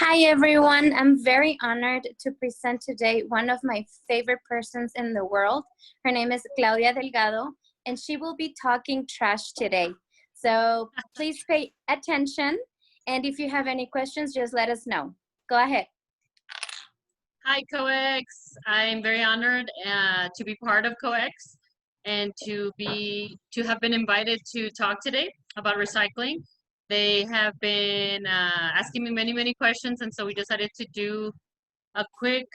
Hi everyone, I'm very honored to present today one of my favorite persons in the world. Her name is Claudia Delgado, and she will be talking trash today. So please pay attention, and if you have any questions, just let us know. Go ahead. Hi, COEX. I'm very honored to be part of COEX and to have been invited to talk today about recycling. They have been asking me many questions, and so we decided to do a quick,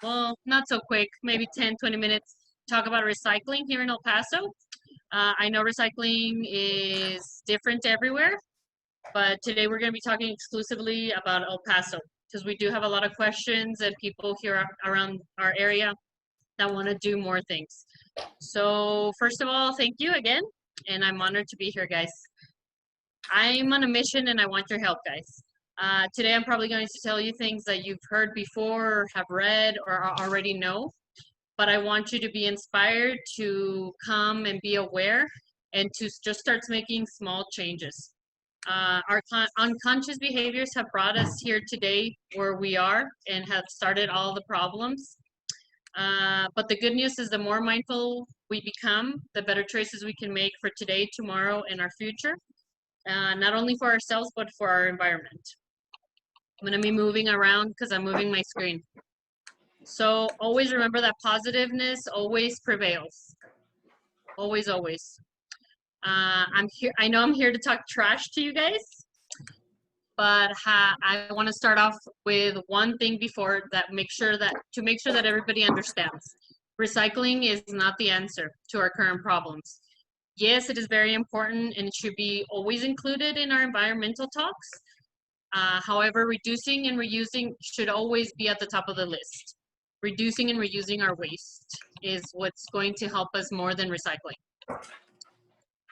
well, not so quick, maybe 10-20 minutes talk about recycling here in El Paso. I know recycling is different everywhere, but today we're going to be talking exclusively about El Paso because we do have a lot of questions and people here around our area that want to do more things. So first of all, thank you again, and I'm honored to be here, guys. I'm on a mission and I want your help, guys. Today I'm probably going to tell you things that you've heard before, or have read, or already know, but I want you to be inspired to come and be aware and to just start making small changes. Our unconscious behaviors have brought us here today where we are and have started all the problems. But the good news is the more mindful we become, the better choices we can make for today, tomorrow, and our future, not only for ourselves, but for our environment. I'm going to be moving around because I'm moving my screen. So always remember that positiveness always prevails. Always, always. I'm here. I know I'm here to talk trash to you guys, but I want to start off with one thing before that. Make sure that everybody understands. Recycling is not the answer to our current problems. Yes, it is very important and it should be always included in our environmental talks. However, reducing and reusing should always be at the top of the list. Reducing and reusing our waste is what's going to help us more than recycling.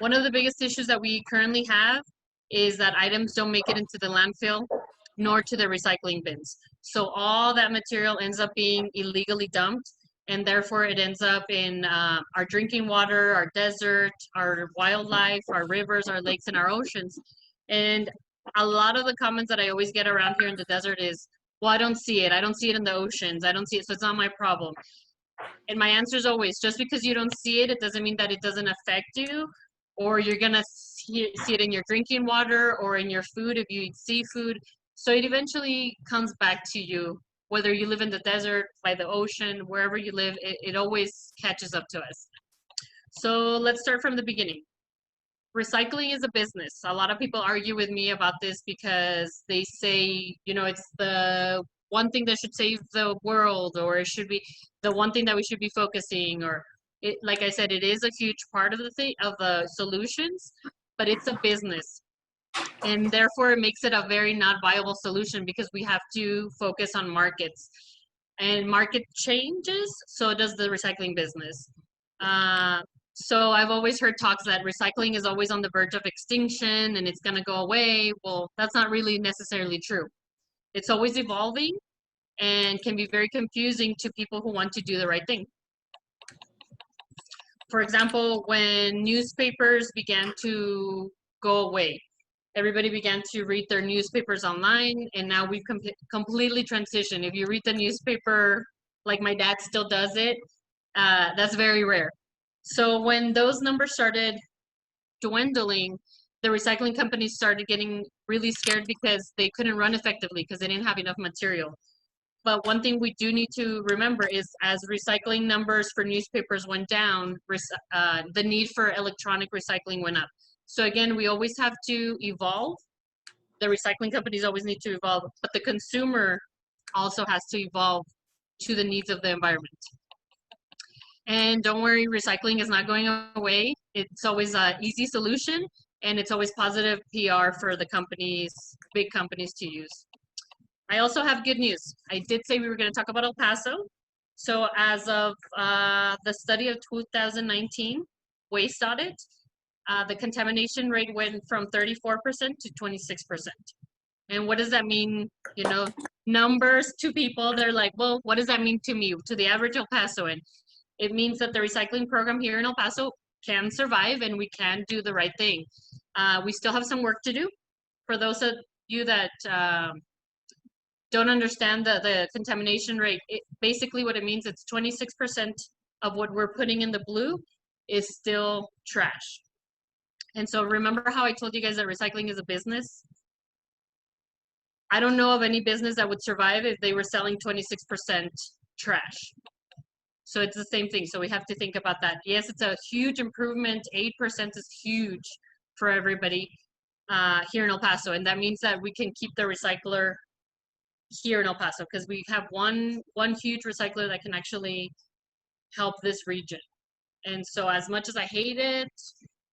One of the biggest issues that we currently have is that items don't make it into the landfill nor to the recycling bins. So all that material ends up being illegally dumped, and therefore it ends up in our drinking water, our desert, our wildlife, our rivers, our lakes, and our oceans. And a lot of the comments that I always get around here in the desert is, well, I don't see it. I don't see it in the oceans. I don't see it, so it's not my problem. And my answer is always, just because you don't see it, it doesn't mean that it doesn't affect you, or you're gonna see it in your drinking water or in your food if you eat seafood. So it eventually comes back to you, whether you live in the desert, by the ocean, wherever you live, it always catches up to us. So let's start from the beginning. Recycling is a business. A lot of people argue with me about this because they say, you know, it's the one thing that should save the world, or it should be the one thing that we should be focusing, or it, like I said, it is a huge part of the solutions, but it's a business. And therefore it makes it a very not viable solution because we have to focus on markets. And market changes, so does the recycling business. So I've always heard talks that recycling is always on the verge of extinction and it's going to go away. Well, that's not really necessarily true. It's always evolving and can be very confusing to people who want to do the right thing. For example, when newspapers began to go away, everybody began to read their newspapers online, and now we've completely transitioned. If you read the newspaper like my dad still does it, that's very rare. So when those numbers started dwindling, the recycling companies started getting really scared because they couldn't run effectively because they didn't have enough material. But one thing we do need to remember is as recycling numbers for newspapers went down, the need for electronic recycling went up. So again, we always have to evolve. The recycling companies always need to evolve, but the consumer also has to evolve to the needs of the environment. And don't worry, recycling is not going away. It's always an easy solution, and it's always positive PR for the companies, big companies to use. I also have good news. I did say we were going to talk about El Paso. So as of the study of 2019 waste audit, the contamination rate went from 34% to 26%. And what does that mean? You know, numbers to people, they're like, well, what does that mean to me, to the average El Pasoan? It means that the recycling program here in El Paso can survive and we can do the right thing. We still have some work to do. For those of you that don't understand the contamination rate, basically what it means, it's 26% of what we're putting in the blue is still trash. And so remember how I told you guys that recycling is a business? I don't know of any business that would survive if they were selling 26% trash. So it's the same thing. So we have to think about that. Yes, it's a huge improvement. 8% is huge for everybody here in El Paso. And that means that we can keep the recycler here in El Paso because we have one huge recycler that can actually help this region. And so as much as I hate it,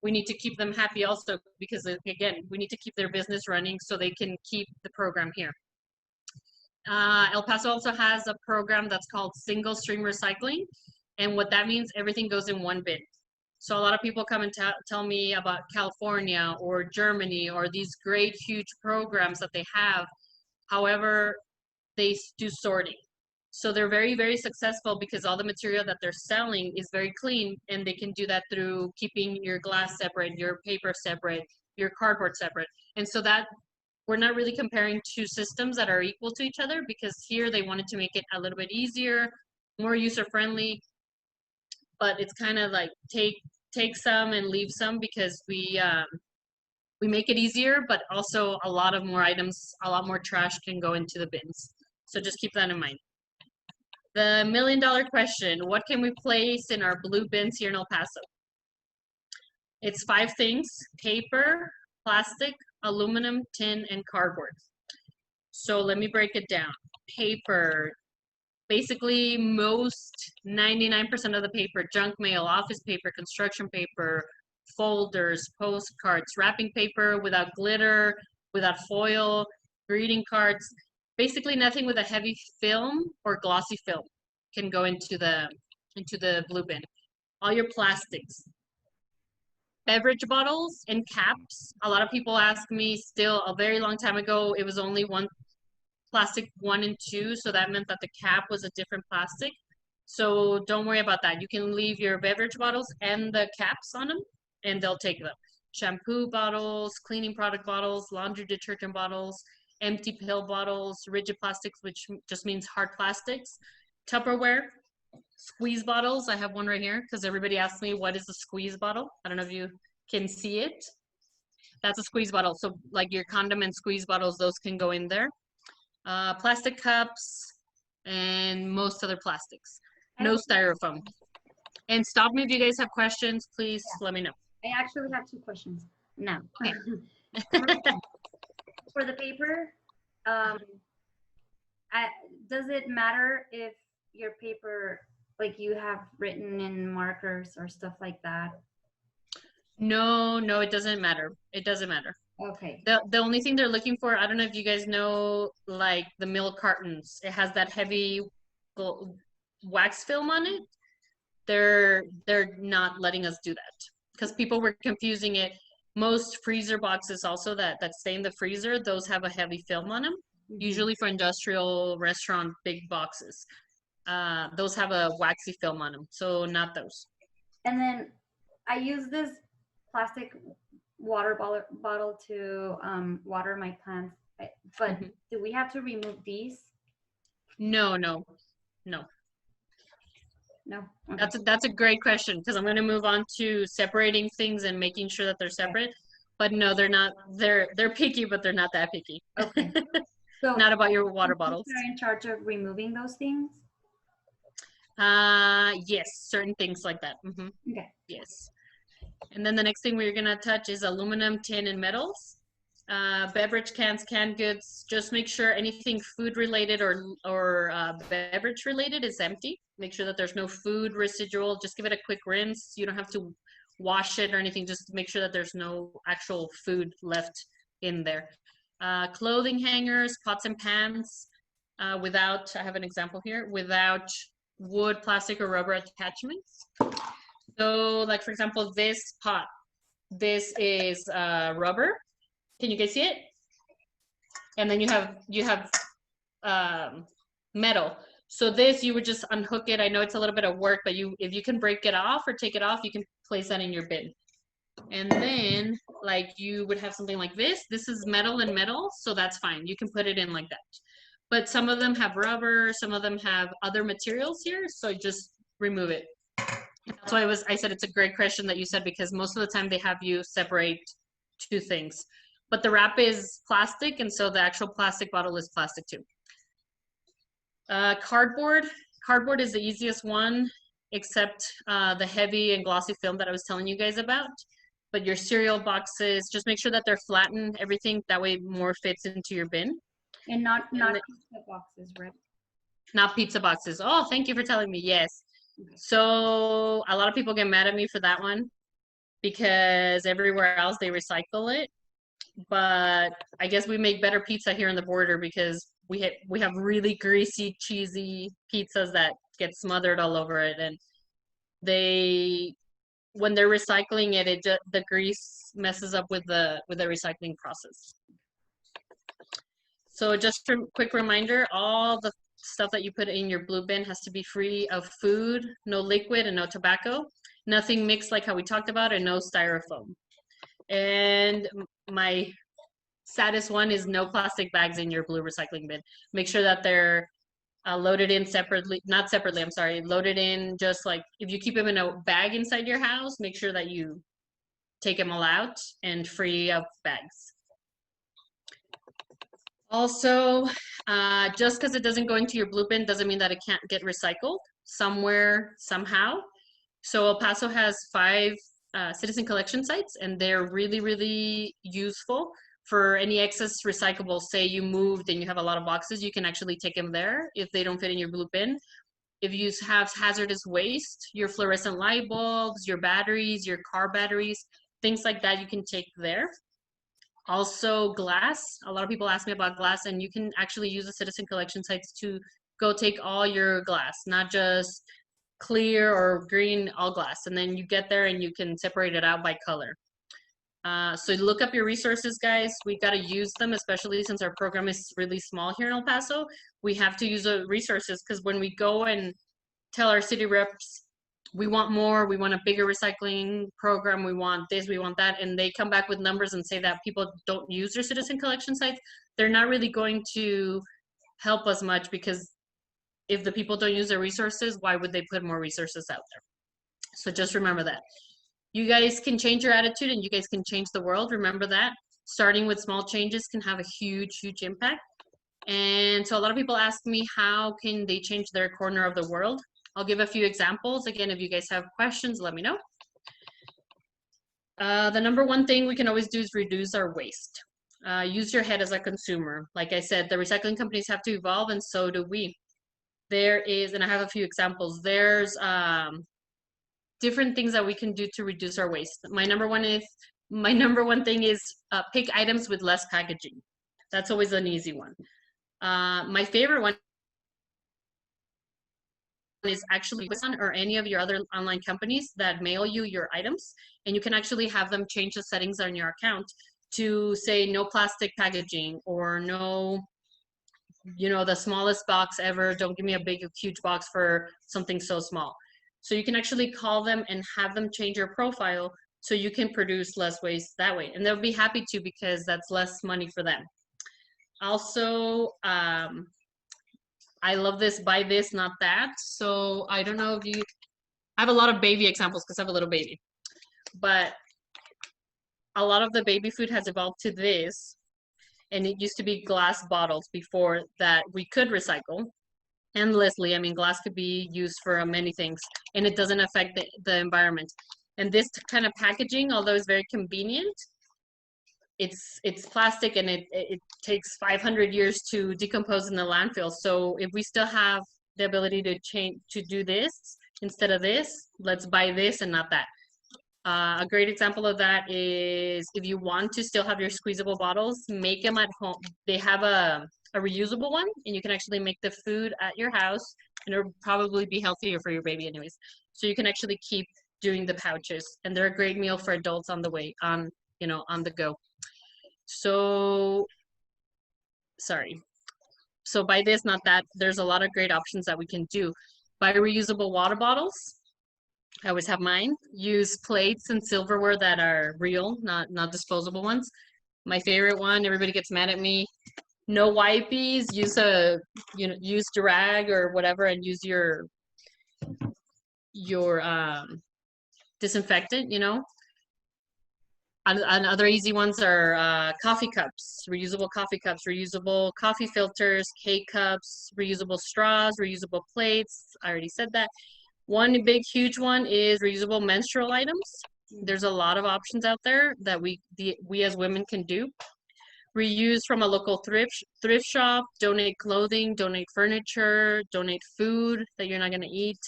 we need to keep them happy also because, again, we need to keep their business running so they can keep the program here. El Paso also has a program that's called single stream recycling. And what that means, everything goes in one bin. So a lot of people come and tell me about California or Germany or these great, huge programs that they have. However, they do sorting. So they're very, very successful because all the material that they're selling is very clean, and they can do that through keeping your glass separate, your paper separate, your cardboard separate. And so that we're not really comparing two systems that are equal to each other because here they wanted to make it a little bit easier, more user-friendly, but it's kind of like take some and leave some because we make it easier, but also a lot of more items, a lot more trash can go into the bins. So just keep that in mind. The million-dollar question, what can we place in our blue bins here in El Paso? It's 5 things: paper, plastic, aluminum, tin, and cardboard. So let me break it down. Paper, basically most 99% of the paper, junk mail, office paper, construction paper, folders, postcards, wrapping paper without glitter, without foil, greeting cards, basically nothing with a heavy film or glossy film can go into the blue bin. All your plastics. Beverage bottles and caps. A lot of people ask me still a very long time ago, it was only one plastic 1 and 2, so that meant that the cap was a different plastic. So don't worry about that. You can leave your beverage bottles and the caps on them, and they'll take them. Shampoo bottles, cleaning product bottles, laundry detergent bottles, empty pill bottles, rigid plastics, which just means hard plastics, Tupperware, squeeze bottles. I have one right here because everybody asks me what is a squeeze bottle. I don't know if you can see it. That's a squeeze bottle. So like your condiment squeeze bottles, those can go in there. Plastic cups, and most other plastics. No styrofoam. And stop me if you guys have questions, please let me know. I actually have 2 questions now. Okay. For the paper, does it matter if your paper, like you have written in markers or stuff like that? No, it doesn't matter. It doesn't matter. Okay. The only thing they're looking for, I don't know if you guys know, like the milk cartons, it has that heavy wax film on it. They're not letting us do that because people were confusing it. Most freezer boxes also that stay in the freezer, those have a heavy film on them. Mm-hmm. Usually for industrial restaurant big boxes. Those have a waxy film on them, so not those. And then I use this plastic water bottle to water my plants, but do we have to remove these? No. Okay. That's a great question because I'm going to move on to separating things and making sure that they're separate. Okay. But no, they're not. They're picky, but they're not that picky. Okay. So not about your water bottles. Are in charge of removing those things? Yes, certain things like that. Mm-hmm. Okay. Yes. And then the next thing we're gonna touch is aluminum, tin, and metals. Beverage cans, canned goods. Just make sure anything food related or beverage related is empty. Make sure that there's no food residual. Just give it a quick rinse. You don't have to wash it or anything. Just make sure that there's no actual food left in there. Clothing hangers, pots and pans, without, I have an example here, without wood, plastic, or rubber attachments. So like, for example, this pot, this is rubber. Can you guys see it? And then you have metal. So this, you would just unhook it. I know it's a little bit of work, but if you can break it off or take it off, you can place that in your bin. And then like you would have something like this. This is metal and metal, so that's fine. You can put it in like that. but some of them have rubber, some of them have other materials here, so just remove it. That's why I said it's a great question that you said, because most of the time they have you separate two things. But the wrap is plastic, and so the actual plastic bottle is plastic too. Cardboard. Cardboard is the easiest one, except the heavy and glossy film that I was telling you guys about. But your cereal boxes, just make sure that they're flattened, everything, that way more fits into your bin. And not pizza boxes, right? Not pizza boxes. Oh, thank you for telling me. Yes. Okay. So a lot of people get mad at me for that one because everywhere else they recycle it. But I guess we make better pizza here in the border because we have really greasy, cheesy pizzas that get smothered all over it, and when they're recycling it, the grease messes up with the recycling process. So just a quick reminder, all the stuff that you put in your blue bin has to be free of food, no liquid, and no tobacco. Nothing mixed like how we talked about, and no styrofoam. And my saddest one is no plastic bags in your blue recycling bin. Make sure that they're loaded in separately, not separately, I'm sorry, loaded in just like, if you keep them in a bag inside your house, make sure that you take them all out and free of bags. Also, just because it doesn't go into your blue bin doesn't mean that it can't get recycled somewhere, somehow. So El Paso has 5 citizen collection sites, and they're really, really useful for any excess recyclables. Say you moved and you have a lot of boxes, you can actually take them there if they don't fit in your blue bin. If you have hazardous waste, your fluorescent light bulbs, your batteries, your car batteries, things like that, you can take there. Also glass. A lot of people ask me about glass, and you can actually use the citizen collection sites to go take all your glass, not just clear or green, all glass. And then you get there and you can separate it out by color. So look up your resources, guys. We got to use them, especially since our program is really small here in El Paso. We have to use the resources, because when we go and tell our city reps, we want more, we want a bigger recycling program, we want this, we want that, and they come back with numbers and say that people don't use their citizen collection sites, they're not really going to help us much, because if the people don't use their resources, why would they put more resources out there? So just remember that. You guys can change your attitude, and you guys can change the world. Remember that. Starting with small changes can have a huge, huge impact. And so a lot of people ask me, how can they change their corner of the world? I'll give a few examples. Again, if you guys have questions, let me know. The number one thing we can always do is reduce our waste. Use your head as a consumer. Like I said, the recycling companies have to evolve, and so do we. There is, and I have a few examples, there's different things that we can do to reduce our waste. My number one thing is pick items with less packaging. That's always an easy one. My favorite one is actually Amazon or any of your other online companies that mail you your items, and you can actually have them change the settings on your account to say no plastic packaging, or no, you know, the smallest box ever, don't give me a big, huge box for something so small. So you can actually call them and have them change your profile so you can produce less waste that way. And they'll be happy to, because that's less money for them. Also, I love this, buy this, not that. So I don't know if you, I have a lot of baby examples because I have a little baby. But a lot of the baby food has evolved to this. And it used to be glass bottles before that we could recycle endlessly. I mean, glass could be used for many things, and it doesn't affect the environment. And this kind of packaging, although it's very convenient, it's plastic, and it takes 500 years to decompose in the landfill. So if we still have the ability to do this instead of this, let's buy this and not that. A great example of that is if you want to still have your squeezable bottles, make them at home. They have a reusable one, and you can actually make the food at your house, and it'll probably be healthier for your baby anyways. So you can actually keep doing the pouches, and they're a great meal for adults on the way, on the go. So, sorry. So buy this, not that. There's a lot of great options that we can do. Buy reusable water bottles. I always have mine. Use plates and silverware that are real, not disposable ones. My favorite one, everybody gets mad at me, no wipes, use use Durag or whatever, and use your disinfectant, And other easy ones are coffee cups, reusable coffee filters, K-cups, reusable straws, reusable plates. I already said that. One big, huge one is reusable menstrual items. There's a lot of options out there that we as women can do. Reuse from a local thrift shop, donate clothing, donate furniture, donate food that you're not going to eat.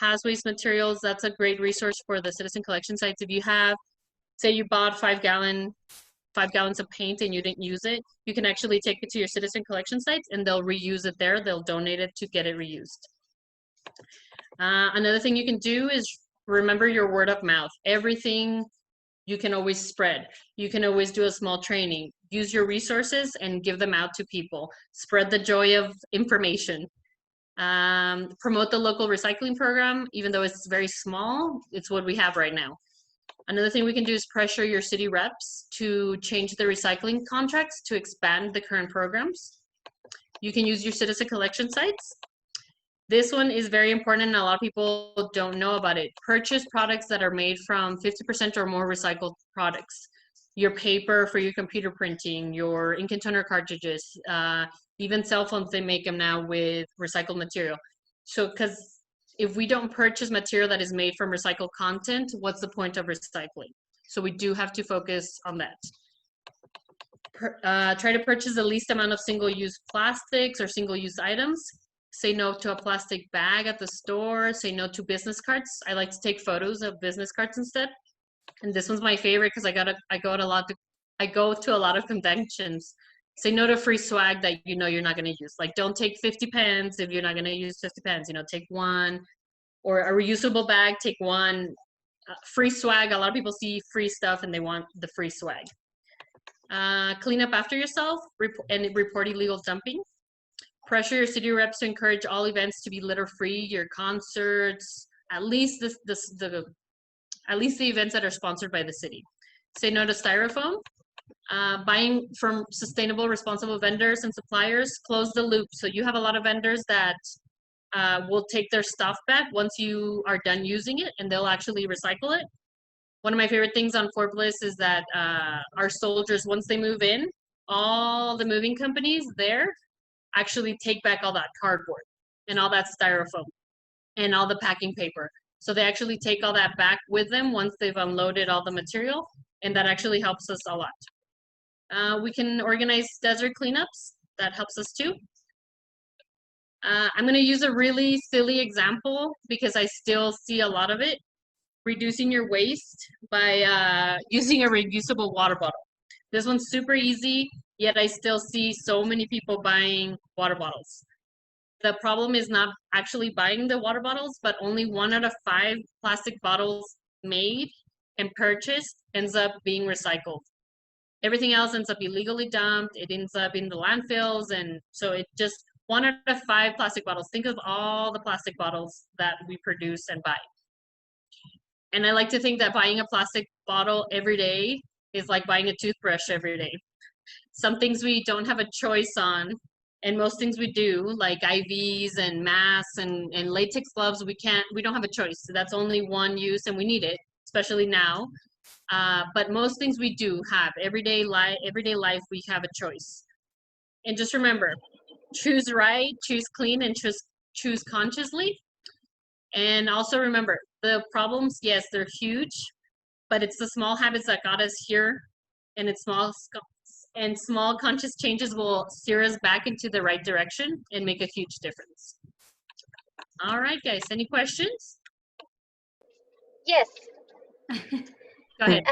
Hazardous waste materials, that's a great resource for the citizen collection sites. If you have, say you bought 5 gallons of paint and you didn't use it, you can actually take it to your citizen collection sites and they'll reuse it there. They'll donate it to get it reused. Another thing you can do is remember your word of mouth. Everything you can always spread. You can always do a small training. Use your resources and give them out to people. Spread the joy of information. Promote the local recycling program, even though it's very small, it's what we have right now. Another thing we can do is pressure your city reps to change the recycling contracts to expand the current programs. You can use your citizen collection sites. This one is very important and a lot of people don't know about it. Purchase products that are made from 50% or more recycled products. Your paper for your computer printing, your ink and toner cartridges, even cell phones, they make them now with recycled material. So, because if we don't purchase material that is made from recycled content, what's the point of recycling? So we do have to focus on that. Try to purchase the least amount of single-use plastics or single-use items. Say no to a plastic bag at the store. Say no to business cards. I like to take photos of business cards instead. And this one's my favorite because I go to a lot of conventions. Say no to free swag that you're not going to use. Like, don't take 50 pens if you're not going to use 50 pens. Take one, or a reusable bag. Take one. Free swag. A lot of people see free stuff and they want the free swag. Clean up after yourself and report illegal dumping. Pressure your city reps to encourage all events to be litter-free. Your concerts, at least the events that are sponsored by the city. Say no to styrofoam. Buying from sustainable, responsible vendors and suppliers. Close the loop. So you have a lot of vendors that will take their stuff back once you are done using it, and they'll actually recycle it. One of my favorite things on Fort Bliss is that our soldiers, once they move in, all the moving companies there actually take back all that cardboard and all that styrofoam and all the packing paper. So they actually take all that back with them once they've unloaded all the material, and that actually helps us a lot. We can organize desert cleanups. That helps us too. I'm going to use a really silly example because I still see a lot of it. Reducing your waste by using a reusable water bottle. This one's super easy, yet I still see so many people buying water bottles. The problem is not actually buying the water bottles, but only 1 out of 5 plastic bottles made and purchased ends up being recycled. Everything else ends up illegally dumped. It ends up in the landfills. And so it just 1 out of 5 plastic bottles. Think of all the plastic bottles that we produce and buy. And I like to think that buying a plastic bottle every day is like buying a toothbrush every day. Some things we don't have a choice on, and most things we do, like IVs and masks and latex gloves, we don't have a choice. So that's only one use, and we need it, especially now. But most things we do have everyday life, we have a choice. And just remember, choose right, choose clean, and choose consciously. And also remember, the problems, yes, they're huge, but it's the small habits that got us here, and it's small conscious changes will steer us back into the right direction and make a huge difference. All right, guys, any questions? Yes. Go ahead.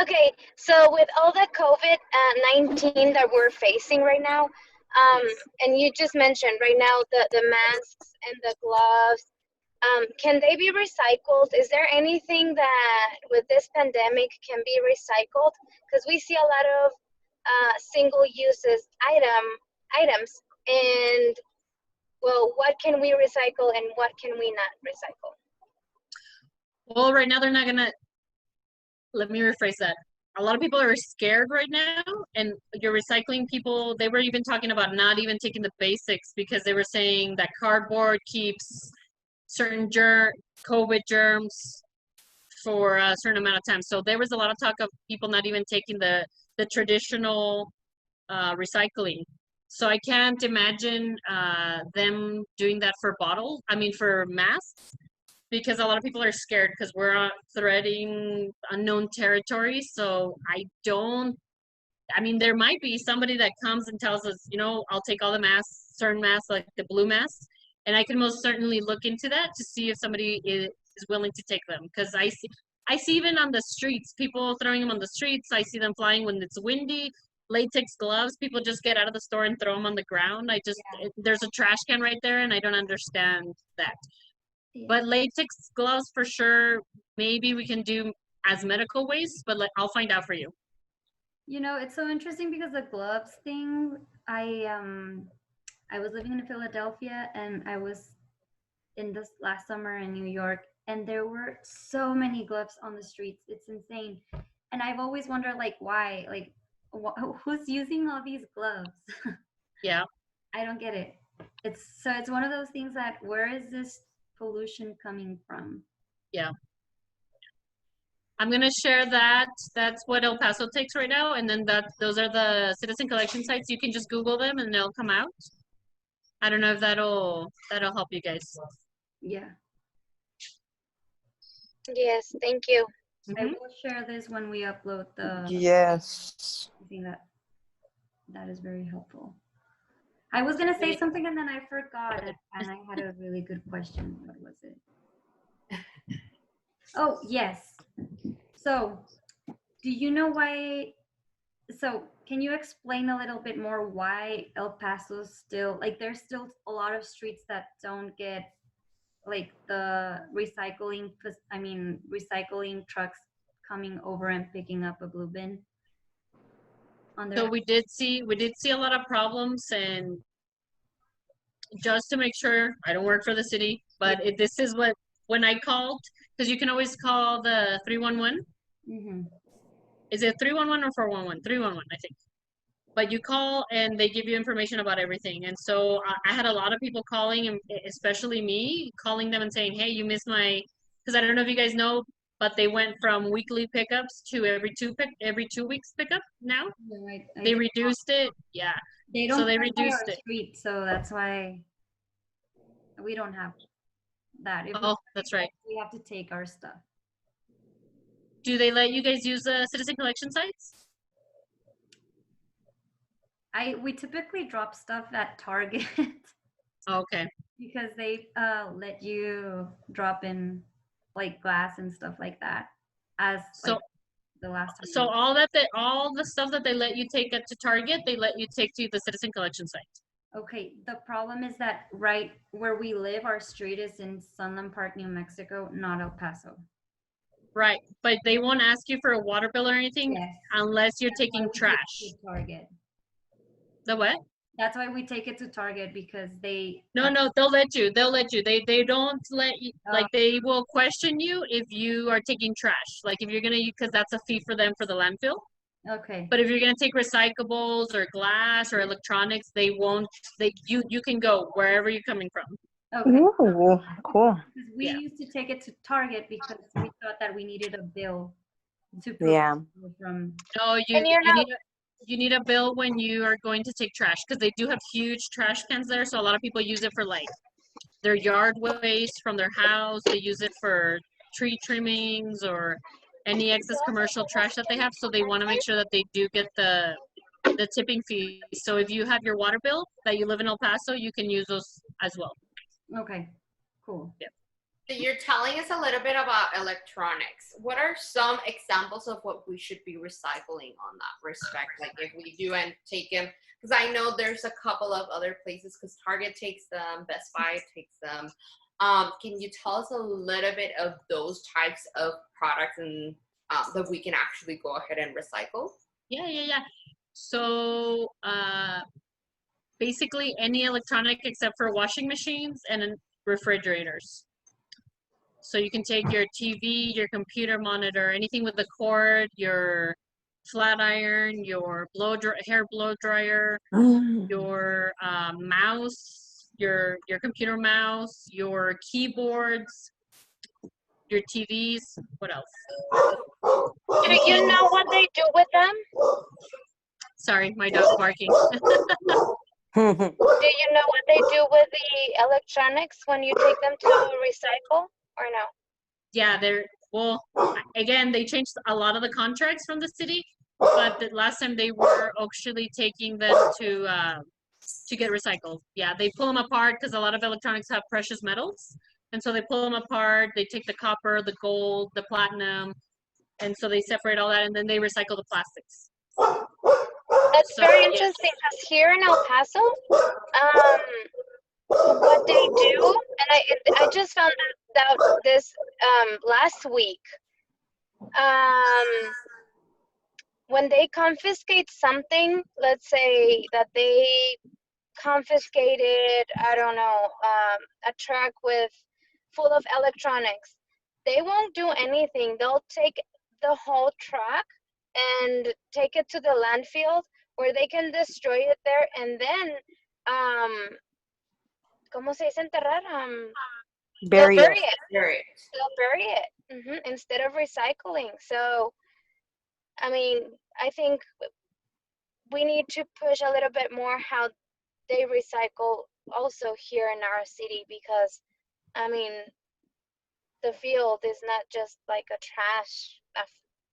Okay, so with all the COVID-19 that we're facing right now, and you just mentioned right now the masks and the gloves, can they be recycled? Is there anything that with this pandemic can be recycled? Because we see a lot of single-use items, and well, what can we recycle and what can we not recycle? Well, right now they're not gonna. Let me rephrase that. a lot of people are scared right now, and your recycling people, they were even talking about not even taking the basics because they were saying that cardboard keeps certain COVID germs for a certain amount of time. So there was a lot of talk of people not even taking the traditional recycling. So I can't imagine them doing that for for masks, because a lot of people are scared because we're threading unknown territory. So there might be somebody that comes and tells us, I'll take all the masks, certain masks, like the blue masks, and I can most certainly look into that to see if somebody is willing to take them. Because I see even on the streets, people throwing them on the streets. I see them flying when it's windy. Latex gloves, people just get out of the store and throw them on the ground. There's a trash can right there, and I don't understand that. Yeah. But latex gloves for sure, maybe we can do as medical waste, but I'll find out for you. It's so interesting because the gloves thing, I was living in Philadelphia, and I was in this last summer in New York, and there were so many gloves on the streets. It's insane. And I've always wondered, why? Who's using all these gloves? Yeah. I don't get it. It's one of those things that, where is this pollution coming from? Yeah. I'm going to share that. That's what El Paso takes right now. And then those are the citizen collection sites. You can just Google them and they'll come out. I don't know if that'll help you guys. Yeah. Yes, thank you. I will share this when we upload the. Yes. I think that is very helpful. I was gonna say something and then I forgot, and I had a really good question. What was it? Oh, yes. So, do you know why? So, can you explain a little bit more why El Paso still, there's still a lot of streets that don't get the recycling trucks coming over and picking up a blue bin? So we did see a lot of problems, and just to make sure, I don't work for the city, but this is when I called, because you can always call the 311. Mm-hmm. Is it 311 or 411? 311, I think. But you call and they give you information about everything. And so I had a lot of people calling, and especially me, calling them and saying, hey, you missed because I don't know if you guys know, but they went from weekly pickups to every 2 weeks pickup now. No, they reduced it. Yeah. They don't. So they reduced it. Street, so that's why we don't have that. That's right. We have to take our stuff. Do they let you guys use the citizen collection sites? We typically drop stuff at Target. Okay. Because they let you drop in glass and stuff like that the last time. So all the stuff that they let you take to Target, they let you take to the citizen collection site. Okay, the problem is that right where we live, our street is in Sunland Park, New Mexico, not El Paso. Right, but they won't ask you for a water bill or anything unless you're taking trash. Target. The what? That's why we take it to Target, because they. No, they'll let you. They don't let you. They will question you if you are taking trash. If you're gonna, because that's a fee for them for the landfill. Okay. But if you're gonna take recyclables or glass or electronics, they won't. You can go wherever you're coming from. Okay. Ooh, cool. Because we used to take it to Target because we thought that we needed a bill to prove from. No, you need a bill when you are going to take trash, because they do have huge trash cans there. So a lot of people use it for their yard waste from their house. They use it for tree trimmings or any excess commercial trash that they have. So they want to make sure that they do get the tipping fee. So if you have your water bill that you live in El Paso, you can use those as well. Okay, cool. Yeah. So you're telling us a little bit about electronics. What are some examples of what we should be recycling on that respect? If we do and take them, because I know there's a couple of other places, because Target takes them, Best Buy takes them. Can you tell us a little bit of those types of products and that we can actually go ahead and recycle? Yeah. So basically any electronic except for washing machines and refrigerators. So you can take your TV, your computer monitor, anything with a cord, your flat iron, your hair blow dryer, your mouse, your computer mouse, your keyboards, your TVs. What else? Do you know what they do with them? Sorry, my dog's barking. Do you know what they do with the electronics when you take them to recycle or no? Yeah, well, again, they changed a lot of the contracts from the city, but the last time they were actually taking them to get recycled. Yeah, they pull them apart because a lot of electronics have precious metals, and so they pull them apart. They take the copper, the gold, the platinum, and so they separate all that, and then they recycle the plastics. That's So, very yes. interesting because here in El Paso, what they do, and I just found out this last week. When they confiscate something, let's say that they confiscated, I don't know, a truck full of electronics, they won't do anything. They'll take the whole truck and take it to the landfill where they can destroy it there, and then ¿cómo se dice enterrar? They'll Bury bury it. it. They'll bury it instead of recycling. So, I mean, I think we need to push a little bit more how they recycle also here in our city, because, I mean, the field is not just like a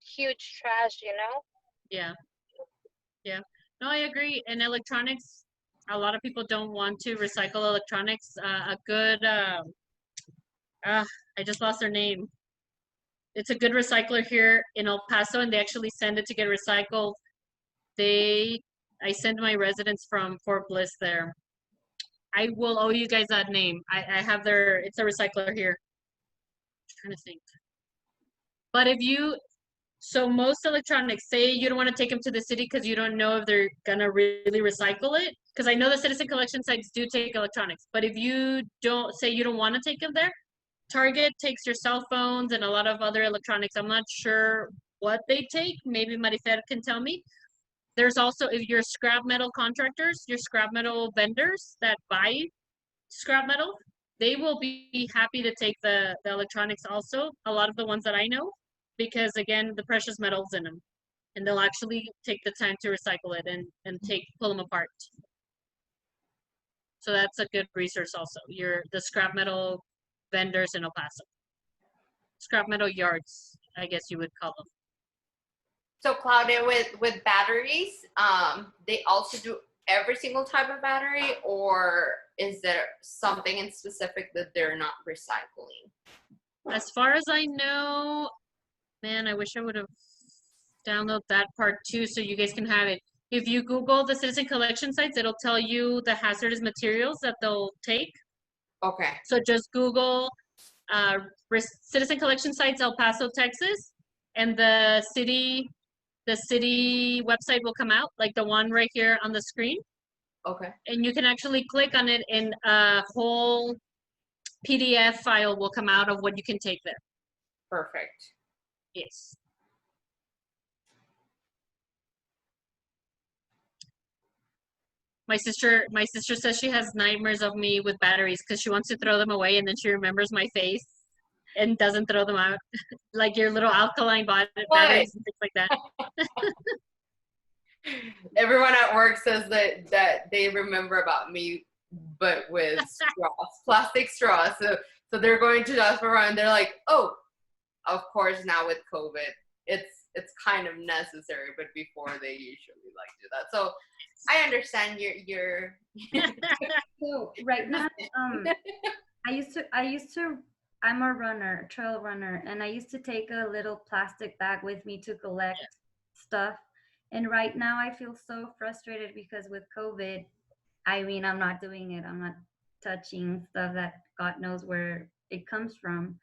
huge trash, you know? Yeah. Yeah. No, I agree. And electronics, a lot of people don't want to recycle electronics. A good, I just lost their name. It's a good recycler here in El Paso, and they actually send it to get recycled. I send my residents from Fort Bliss there. I will owe you guys that name. I have it's a recycler here. I'm trying to think. But so most electronics, say you don't want to take them to the city because you don't know if they're going to really recycle it. Because I know the citizen collection sites do take electronics. But if you don't want to take them there, Target takes your cell phones and a lot of other electronics. I'm not sure what they take. Maybe Marifer can tell me. There's also, if you're scrap metal contractors, your scrap metal vendors that buy scrap metal, they will be happy to take the electronics also, a lot of the ones that I know, because again, the precious metals in them. And they'll actually take the time to recycle it and pull them apart. So that's a good resource also. The scrap metal vendors in El Paso. Scrap metal yards, I guess you would call them. So Claudia, with batteries, they also do every single type of battery, or is there something in specific that they're not recycling? As far as I know, man, I wish I would have downloaded that part too so you guys can have it. If you Google the citizen collection sites, it'll tell you the hazardous materials that they'll take. Okay. So just Google citizen collection sites El Paso, Texas, and the city website will come out, like the one right here on the screen. Okay. And you can actually click on it and a whole PDF file will come out of what you can take there. Perfect. Yes. My sister says she has nightmares of me with batteries because she wants to throw them away and then she remembers my face and doesn't throw them out. Like your little alkaline batteries and things like that. Everyone at work says that they remember about me, but with straws, plastic straws. So they're going to Diaspora and they're like, oh, of course now with COVID, it's kind of necessary, but before they usually like do that. So I understand your So right now, I'm a runner, trail runner, and I used to take a little plastic bag with me to collect stuff. And right now I feel so frustrated because with COVID, I mean, I'm not doing it. I'm not touching stuff that God knows where it comes from.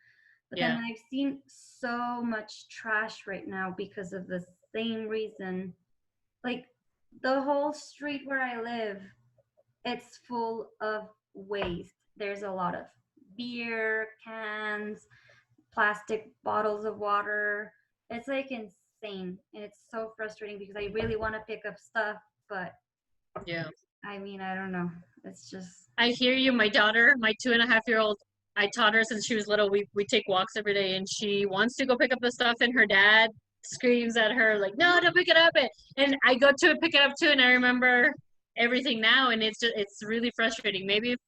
But then I've seen so much trash right now because of the same reason. Like the whole street where I live, it's full of waste. There's a lot of beer cans, plastic bottles of water. It's like insane. insane, and it's so frustrating because I really want to pick up stuff, but Yeah. I mean, I don't know. It's just. I hear you. My daughter, my 2.5-year-old, I taught her since she was little. We take walks every day, and she wants to go pick up the stuff, and her dad screams at her like, "No, don't pick it up!" And I go to pick it up too, and I remember everything now, and it's really frustrating. Maybe if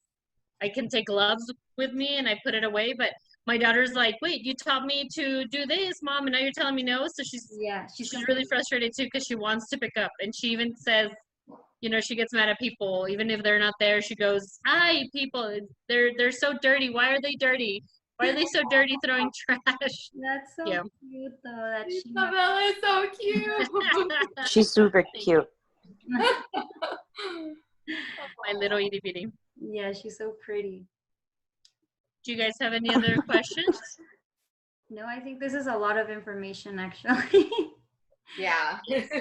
I can take gloves with me and I put it away, but my daughter's like, "Wait, you taught me to do this, Mom, and now you're telling me no." So she's really frustrated too because she wants to pick up, and she even says, you know, she gets mad at people even if they're not there. She goes, "Hi, people! They're so dirty. Why are they dirty? Why are they so dirty throwing trash?" That's so Yeah. cute, though. That she. Isabella is so cute. She's super cute. My little itty bitty. Yeah, she's so pretty. Do you guys have any other questions? No, I think this is a lot of information, actually. Yeah. It's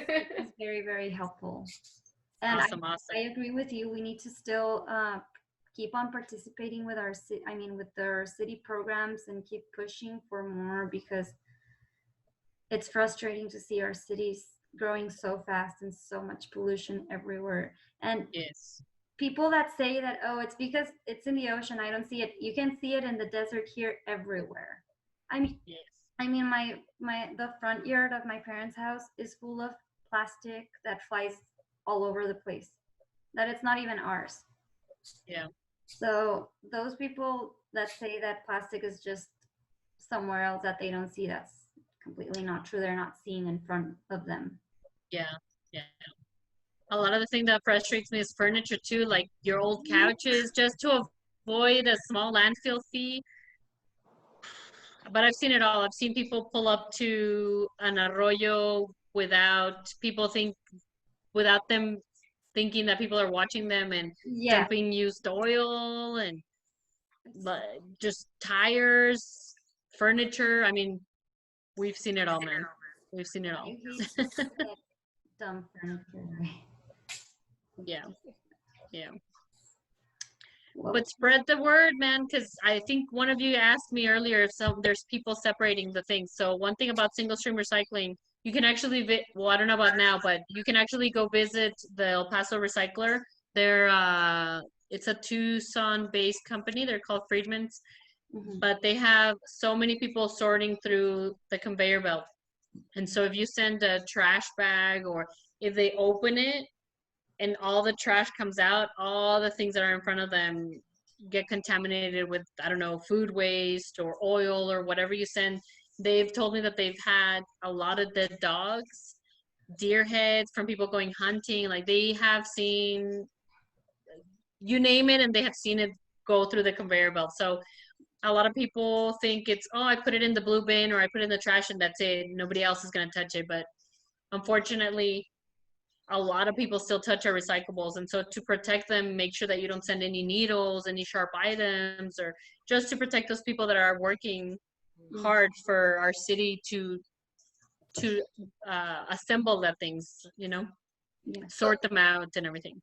very, very helpful. And Awesome. I agree with you. We need to still keep on participating with with our city programs and keep pushing for more, because it's frustrating to see our cities growing so fast and so much pollution everywhere. And Yes. people that say that, oh, it's because it's in the ocean, I don't see it. You can see it in the desert here everywhere. Yes. The front yard of my parents' house is full of plastic that flies all over the place, that it's not even ours. Yeah. So those people that say that plastic is just somewhere else that they don't see, that's completely not true. They're not seeing in front of them. Yeah. Yeah. A lot of the thing that frustrates me is furniture too, like your old couches, just to avoid a small landfill fee. But I've seen it all. I've seen people pull up to an arroyo without them thinking that people are watching them, and dumping used oil and just tires, furniture. I mean, we've seen it all, man. We've seen it all. I hate to see that dumb furniture. Yeah. Yeah. But spread the word, man, because I think one of you asked me earlier if there's people separating the things. So one thing about single stream recycling, you can actually, well, I don't know about now, but you can actually go visit the El Paso Recycler. It's a Tucson-based company. They're called Friedman's, but they have so many people sorting through the conveyor belt. And so if you send a trash bag, or if they open it, and all the trash comes out, all the things that are in front of them get contaminated with, I don't know, food waste or oil or whatever you send. They've told me that they've had a lot of dead dogs, deer heads from people going hunting. Like, they have seen, you name it, and they have seen it go through the conveyor belt. So a lot of people think it's, oh, I put it in the blue bin, or I put it in the trash, and that's it. Nobody else is going to touch it. But unfortunately, a lot of people still touch our recyclables, and so to protect them, make sure that you don't send any needles, any sharp items, or just to protect those people that are working hard for our city to assemble that things, you know, sort them out and everything.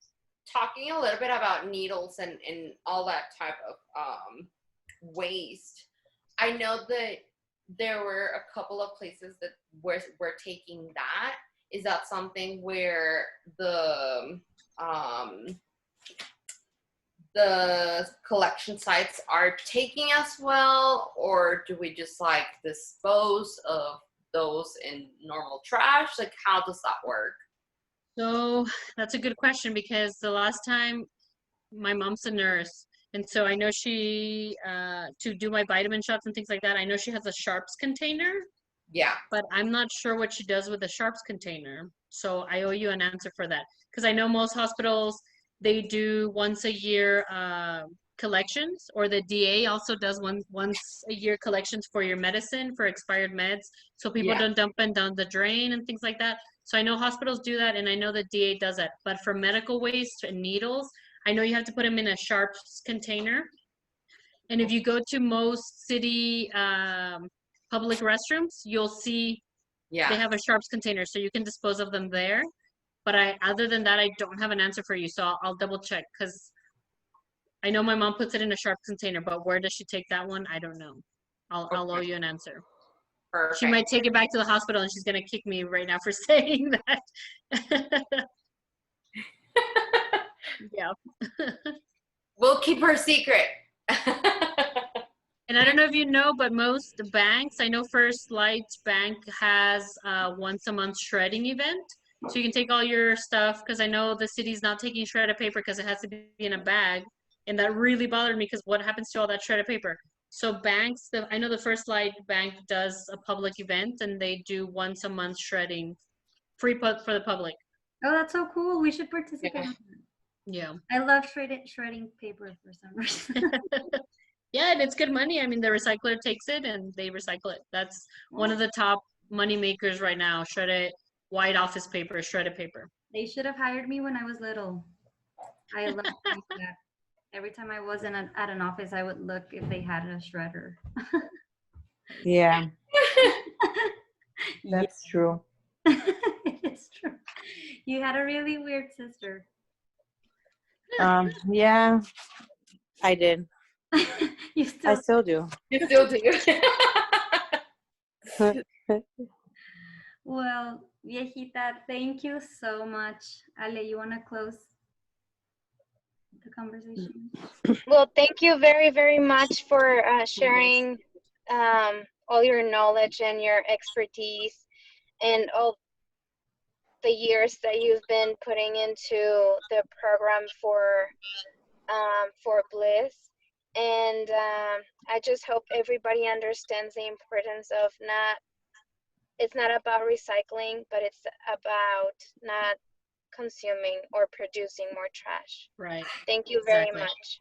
Talking a little bit about needles and all that type of waste, I know that there were a couple of places that we're taking that. Is that something where the collection sites are taking as well, or do we just like dispose of those in normal trash? Like, how does that work? So that's a good question, because the last time, my mom's a nurse, and so I know she to do my vitamin shots and things like that, I know she has a sharps container. Yeah. But I'm not sure what she does with the sharps container. So I owe you an answer for that. Because I know most hospitals, they do once a year collections, or the DA also does once a year collections for your medicine, for expired meds. So people don't dump them down the drain and things like that. So I know hospitals do that, and I know the DA does that. But for medical waste and needles, I know you have to put them in a sharps container. And if you go to most city public restrooms, you'll see they have a sharps container, so you can dispose of them there. But other than that, I don't have an answer for you, so I'll double check, because I know my mom puts it in a sharps container, but where does she take that one? I don't know. I'll owe you an answer. Perfect. She might take it back to the hospital and she's gonna kick me right now for saying that. Yeah. We'll keep her secret. And I don't know if you know, but most banks, I know First Light Bank has a once a month shredding event. So you can take all your stuff, because I know the city's not taking shredded paper because it has to be in a bag. And that really bothered me, because what happens to all that shredded paper? So banks, I know the First Light Bank does a public event, and they do once a month shredding, free for the public. Oh, that's so cool. We should participate. Yeah. in that. Yeah. I love shredding paper for some reason. Yeah, and it's good money. I mean, the recycler takes it and they recycle it. That's one of the top money makers right now. Shredded white office paper, shredded paper. They should have hired me when I was little. I love doing that. Every time I was at an office, I would look if they had a shredder. Yeah, that's true. It's true. You had a really weird sister. Yeah, I did. You I still still do. You still do. well, viejita, thank you so much. Ale, you want to close the conversation? Well, thank you very, very much for sharing all your knowledge and your expertise and all the years that you've been putting into the program for Bliss. And I just hope everybody understands the importance of it's not about recycling, but it's about not consuming or producing more trash. Right. Thank you very Exactly. much.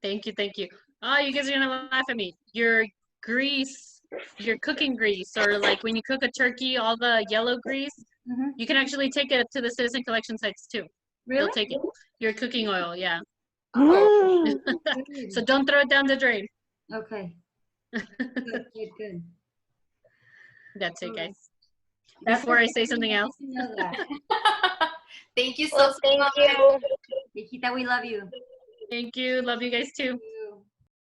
Thank you. Thank you. Oh, you guys are going to laugh at me. Your grease, your cooking grease, or like when you cook a turkey, all the yellow grease, Mhm. you can actually take it to the citizen collection sites too. Really? They'll take it. Your cooking oil, yeah. Oh. Good. So don't throw it down the drain. Okay. Good. That's it, guys. That's Before I what say something else. you know that. Thank you so Well, thank much. you. Viejita, we love you. Thank you. Love you guys too.